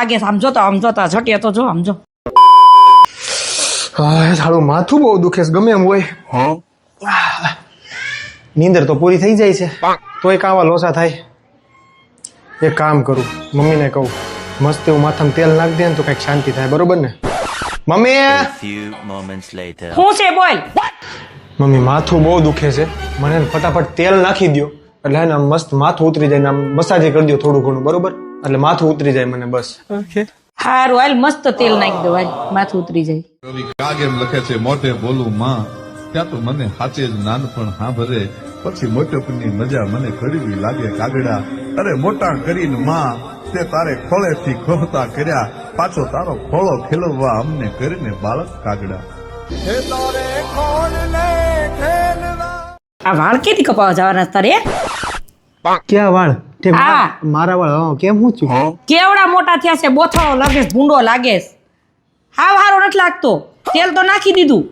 લાગે છે. આમ જોતા ઝટીએ તો જો આમ જો. સારું માથું બહુ દુખે છે ગમે એમ હોય. નીંદર તો પૂરી થઈ જાય છે તોય કાવા લોસા થાય. એક કામ કરું મમ્મીને કહું મસ્ત એવું માથામાં તેલ નાખ દે ને તો કઈક શાંતિ થાય બરોબર ને. મમ્મી શું છે બોલ. મમ્મી માથું બહુ દુખે છે મને ફટાફટ તેલ નાખી દો એટલે હે ને આમ મસ્ત માથું ઉતરી જાય ને આમ મસાજ કરી દો થોડું ઘણું બરોબર એટલે માથું ઉતરી જાય મને બસ. હારું હાલ મસ્ત તેલ નાખી દો હાલ માથું ઉતરી જાય. કવિ કાગ એમ લખે છે મોઢે બોલું માં ત્યાં તો મને સાચે જ નાનપણ સાંભળે પછી મોટપની મજા મને કડવી લાગે કાગડા. અરે મોટા કરીને માં તે તારે ખોળેથી ખોહતા કર્યા પાછો તારો ખોળો ખેલવવા અમને કરીને બાળક કાગડા. આ વાળ કેથી કપાવા જવાના છે તારે? ક્યાં વાળ? હા. મારા વાળ કેમ હું છું? કેવડા મોટા થયા છે બોથાળો લાગે છે ભૂંડો લાગે છે. હાવ હારો નથી લાગતો. તેલ તો નાખી દીધું.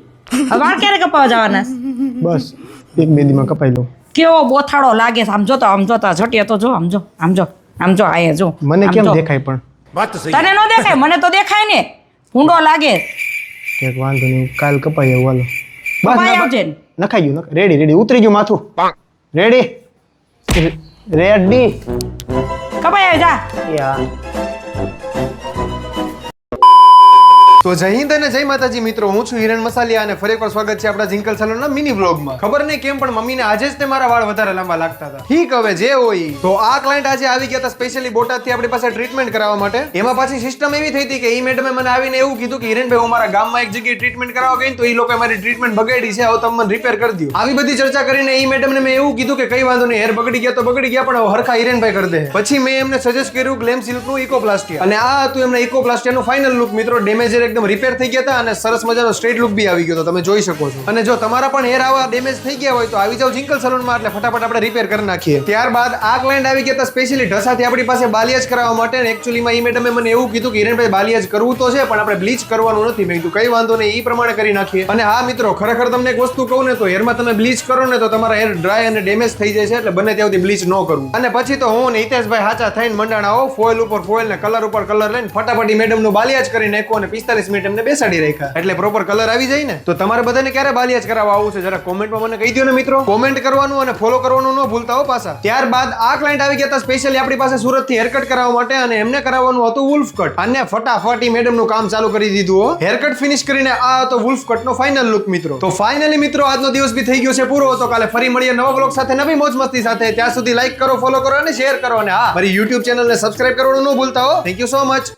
હવે વાળ ક્યારે કપાવા જવાના છે? બસ એક બે દીમાં કપાઈ લઉં. કેવો બોથાળો લાગે છે આમ જોતા ઝટીએ તો જો આમ જો આયા જો. મને આમ કેમ જો. દેખાય પણ તને નો દેખાય મને તો દેખાય ને. ભૂંડો લાગે છે. એક વાંધો નહીં કાલ કપાઈ આવું હાલો. કપાઈ આવજે ને. નખાઈ ગયું રેડી ઉતરી ગયું માથું રેડી કપાઈ આવે જા. તો જય હિન્દ અને જય માતાજી મિત્રો, હું છું હિરણ મસાલિયા અને ફરી એકવાર સ્વાગત છે આપણા જિંકલ સલોનના મિની વ્લોગમાં. ખબર નહીં કેમ પણ મમ્મીને આજે જ તે મારા વાળ વધારે લાંબા લાગતા હતા. ઠીક હવે જે હોય. તો આ ક્લાયન્ટ આજે આવી ગયા હતા સ્પેશિયલી બોટાદથી આપણી પાસે ટ્રીટમેન્ટ કરાવવા માટે. એમાં પાછી સિસ્ટમ એવી થઈ હતી કે ઈ મેડમે મને આવીને એવું કીધું કે હિરણભાઈ હું મારા ગામમાં એક જગ્યાએ ટ્રીટમેન્ટ કરાવવા ગઈ તો ઈ લોકોએ મારી ટ્રીટમેન્ટ બગાડી છે, હવે તમે મને રિપેર કરી દો. આવી બધી ચર્ચા કરીને ઈ મેડમને મેં એવું કીધું કે કઈ વાંધો નહીં, હેર બગડી ગયા તો બગડી ગયા પણ હવે હરખા હિરણભાઈ કરી દે. પછી મેં એમને સજેસ્ટ કર્યું ગ્લેમ સિલ્કનું ઇકોપ્લાસ્ટિયા અને આ હતું એમના ઇકોપ્લાસ્ટિયાનું ફાઇનલ લુક. મિત્રો ડેમેજર એકદમ રિપેર થઈ ગયા અને સરસ મજાનો સ્ટ્રેટ લુક બી આવી ગયો તો તમે જોઈ શકો છો. અને જો તમારા પણ હેર આવા ડેમેજ થઈ ગયા હોય તો આવી જાવ જિંકલ સલૂનમાં એટલે ફટાફટ આપણે રિપેર કરી નાખીએ. ત્યારબાદ આ ક્લાયન્ટ આવી ગયા હતા સ્પેશિયલી ઢસાથી આપણી પાસે બાલિયાજ કરાવવા માટે અને એકચ્યુઅલીમાં ઈ મેડમે મને એવું કીધું કે હિરણભાઈ બાલિયાજ કરવું તો છે પણ આપણે બ્લીચ કરવાનું નથી. મેં કીધું કઈ વાંધો નહીં ઈ પ્રમાણે કરી નાખીએ. અને હા મિત્રો ખરેખર તમને એક વસ્તુ કહું ને તો હેરમાં તમે બ્લીચ કરો ને તો તમારા હેર ડ્રાય અને ડેમેજ થઈ જાય છે એટલે બને ત્યાં સુધી બ્લીચ ન કરવું. અને પછી તો હું ને હિતેશભાઈ હાચા થઈને મંડાણાઓ ફોઇલ ઉપર ફોઇલ ને કલર ઉપર કલર લઈને ફટાફટ મેડમ નું બાલિયાજ કરી નાખ્યું અને 45 મિનિટ એમને બેસાડી રાખ્યા એટલે પ્રોપર કલર આવી જાય ને. તો તમારે બધાને ક્યારે બાલિયાજ કરાવવા આવું છે જરા કોમેન્ટમાં મને કહી દો ને મિત્રો. કોમેન્ટ કરવાનું અને ફોલો કરવાનું ન ભૂલતા હો પાછા. ત્યારબાદ આ ક્લાયન્ટ આવી ગયા હતા સ્પેશિયલી આપણી પાસે સુરતથી હેરકટ કરાવવા માટે અને એમને કરાવવાનું હતું વુલ્ફ કટ અને ફટાફટ મેડમ નું કામ ચાલુ કરી દીધું હો. હેરકટ ફિનિશ કરીને આ હતો વુલ્ફ કટ નો ફાઇનલ લુક મિત્રો. તો ફાઇનલી મિત્રો આજનો દિવસ બી થઈ ગયો છે પૂરો. તો કાલે ફરી મળીએ નવા બ્લોગ સાથે નવી મોજ મસ્તી સાથે. ત્યાં સુધી લાઈક કરો, ફોલો કરો અને શેર કરો અને હા મારી YouTube ચેનલને સબસ્ક્રાઇબ કરવાનું ન ભૂલતા હો. Thank you so much.